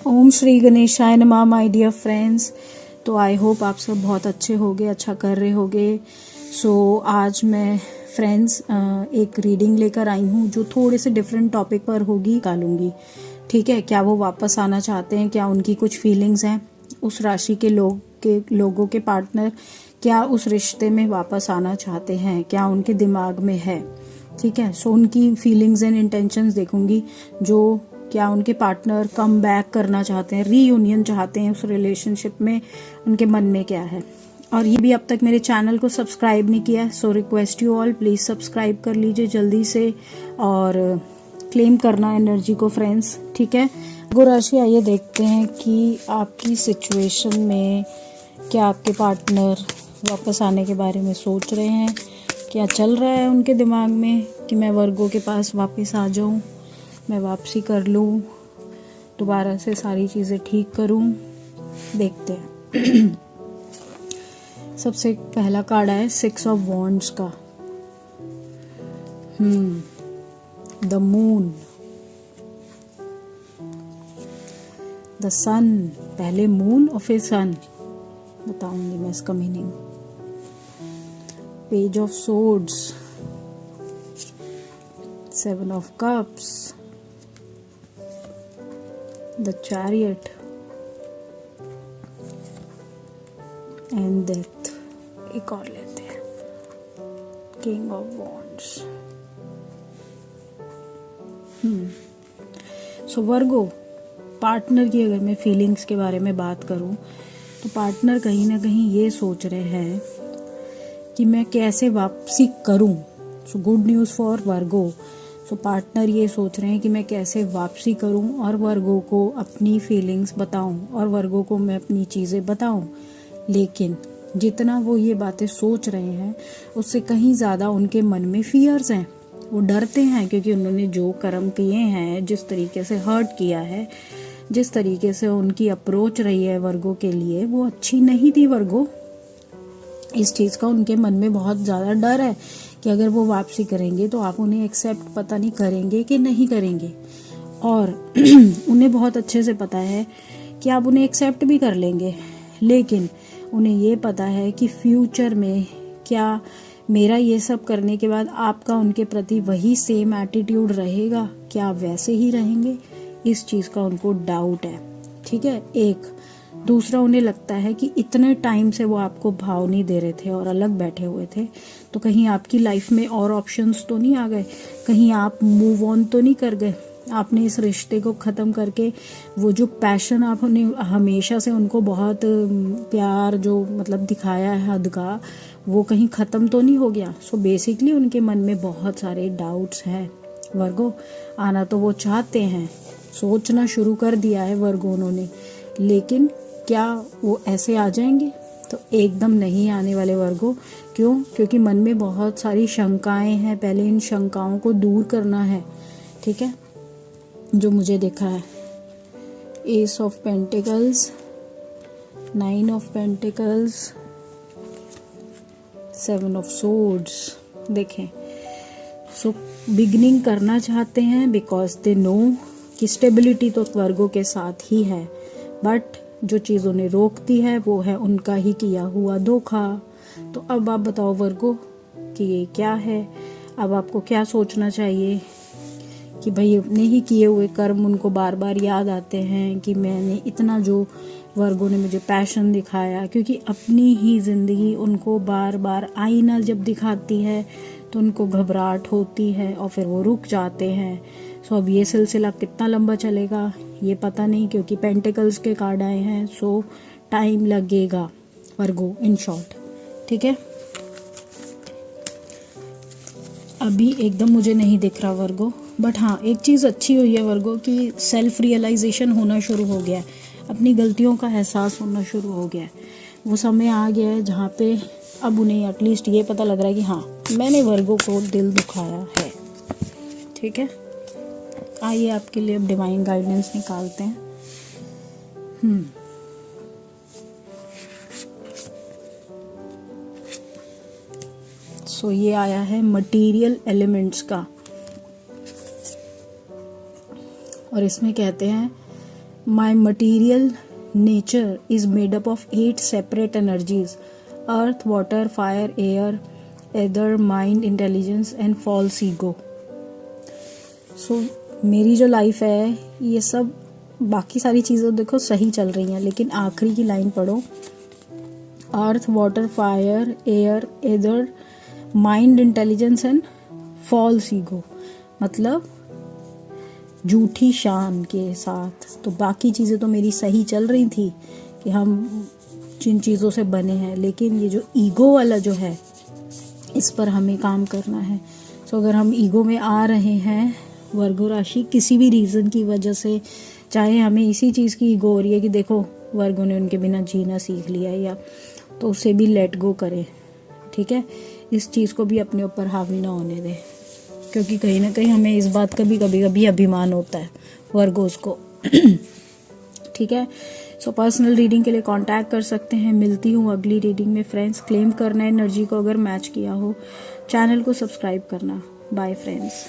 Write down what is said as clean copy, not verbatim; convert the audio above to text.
ओम श्री गणेशाय नमः my dear friends. तो आई होप आप सब बहुत अच्छे होगे, अच्छा कर रहे होगे। आज मैं फ्रेंड्स एक रीडिंग लेकर आई हूँ जो थोड़े से डिफरेंट टॉपिक पर होगी, निकालूंगी। ठीक है, क्या वो वापस आना चाहते हैं, क्या उनकी कुछ फीलिंग्स हैं, उस राशि के लोगों के पार्टनर क्या उस रिश्ते में वापस आना चाहते हैं, क्या उनके दिमाग में है। ठीक है, उनकी फीलिंग्स एंड इंटेंशंस देखूंगी। जो क्या उनके पार्टनर कम बैक करना चाहते हैं, रीयूनियन चाहते हैं उस रिलेशनशिप में, उनके मन में क्या है। और ये भी अब तक मेरे चैनल को सब्सक्राइब नहीं किया है, so request you all please subscribe कर लीजिए जल्दी से और क्लेम करना एनर्जी को फ्रेंड्स। ठीक है, गो राशि, आइए देखते हैं कि आपकी सिचुएशन में क्या आपके पार्टनर वापस आने के बारे में सोच रहे हैं, क्या चल रहा है उनके दिमाग में कि मैं वर्गो के पास वापस आ जाऊं, मैं वापसी कर लूं, दोबारा से सारी चीज़ें ठीक करूं। देखते हैं। सबसे पहला कार्ड है 6 ऑफ वॉन्ड्स का। द मून, द सन, पहले मून और फिर सन, बताऊंगी मैं इसका meaning. Page of swords, 7 of cups, the chariot and death. एक और लेते हैं, king of wands. So Virgo, partner की अगर मैं फीलिंग्स के बारे में बात करूं तो पार्टनर कहीं ना कहीं ये सोच रहे हैं कि मैं कैसे वापसी करूं। So good news for Virgo. So partner ये सोच रहे हैं कि मैं कैसे वापसी करूं और वर्गो को अपनी फीलिंग्स बताऊं और वर्गो को मैं अपनी चीज़ें बताऊं। लेकिन जितना वो ये बातें सोच रहे हैं उससे कहीं ज़्यादा उनके मन में फियर्स हैं। वो डरते हैं क्योंकि उन्होंने जो कर्म किए हैं, जिस तरीके से हर्ट किया है, जिस तरीके से उनकी अप्रोच रही है वर्गो के लिए, वो अच्छी नहीं थी वर्गो। इस चीज़ का उनके मन में बहुत ज़्यादा डर है कि अगर वो वापसी करेंगे तो आप उन्हें एक्सेप्ट पता नहीं करेंगे कि नहीं करेंगे। और उन्हें बहुत अच्छे से पता है कि आप उन्हें एक्सेप्ट भी कर लेंगे, लेकिन उन्हें ये पता है कि फ्यूचर में क्या मेरा ये सब करने के बाद आपका उनके प्रति वही सेम एटीट्यूड रहेगा, क्या आप वैसे ही रहेंगे। इस चीज़ का उनको डाउट है। ठीक है, एक दूसरा, उन्हें लगता है कि इतने टाइम से वो आपको भाव नहीं दे रहे थे और अलग बैठे हुए थे, तो कहीं आपकी लाइफ में और ऑप्शंस तो नहीं आ गए, कहीं आप मूव ऑन तो नहीं कर गए। आपने इस रिश्ते को ख़त्म करके वो जो पैशन आपने हमेशा से उनको बहुत प्यार जो मतलब दिखाया है हद का, वो कहीं ख़त्म तो नहीं हो गया। सो बेसिकली उनके मन में बहुत सारे डाउट्स हैं। वर्गो, आना तो वो चाहते हैं, सोचना शुरू कर दिया है वर्गो उन्होंने, लेकिन क्या वो ऐसे आ जाएंगे? तो एकदम नहीं आने वाले वर्गो। क्यों? क्योंकि मन में बहुत सारी शंकाएं हैं, पहले इन शंकाओं को दूर करना है। ठीक है, जो मुझे देखा है, S of pentacles, 9 of pentacles, 7 of swords. देखें, सो बिगनिंग करना चाहते हैं बिकॉज दे नो कि स्टेबिलिटी तो वर्गो के साथ ही है, बट जो चीज़ उन्हें रोकती है वो है उनका ही किया हुआ धोखा। तो अब आप बताओ वर्गो कि ये क्या है। अब आपको क्या सोचना चाहिए कि भाई अपने ही किए हुए कर्म उनको बार बार याद आते हैं कि मैंने इतना जो वर्गो ने मुझे पैशन दिखाया, क्योंकि अपनी ही ज़िंदगी उनको बार बार आईना जब दिखाती है तो उनको घबराहट होती है और फिर वो रुक जाते हैं। सो अब ये सिलसिला कितना लंबा चलेगा ये पता नहीं, क्योंकि पेंटिकल्स के कार्ड आए हैं। सो टाइम लगेगा वर्गो, इन शॉर्ट। ठीक है, अभी एकदम मुझे नहीं दिख रहा वर्गो, बट हाँ एक चीज़ अच्छी हुई है वर्गो कि सेल्फ रियलाइजेशन होना शुरू हो गया है, अपनी गलतियों का एहसास होना शुरू हो गया है। वो समय आ गया है जहाँ पे अब उन्हें एटलीस्ट ये पता लग रहा है कि हाँ मैंने वर्गो को दिल दुखाया है। ठीक है, आइए आपके लिए अब डिवाइन गाइडेंस निकालते हैं। सो ये आया है मटेरियल एलिमेंट्स का, और इसमें कहते हैं My material nature is made up of 8 separate energies: earth, water, fire, air, ether, mind, intelligence and false ego. So मेरी जो लाइफ है ये सब, बाकी सारी चीज़ें देखो सही चल रही हैं, लेकिन आखिरी की लाइन पढ़ो, earth, water, fire, air, ether, mind, intelligence and false ego, मतलब झूठी शान के साथ। तो बाकी चीज़ें तो मेरी सही चल रही थी कि हम जिन चीज़ों से बने हैं, लेकिन ये जो ईगो वाला जो है इस पर हमें काम करना है। सो अगर हम ईगो में आ रहे हैं वर्गो राशि किसी भी रीज़न की वजह से, चाहे हमें इसी चीज़ की ईगो हो रही है कि देखो वर्गो ने उनके बिना जीना सीख लिया, या तो उसे भी लेट गो करें, ठीक है। इस चीज़ को भी अपने ऊपर हावी ना होने दें, क्योंकि कहीं ना कहीं हमें इस बात का भी कभी कभी अभिमान होता है वर्गोस को। ठीक है। सो पर्सनल रीडिंग के लिए कांटेक्ट कर सकते हैं। मिलती हूँ अगली रीडिंग में फ्रेंड्स। क्लेम करना है एनर्जी को अगर मैच किया हो, चैनल को सब्सक्राइब करना। Bye friends.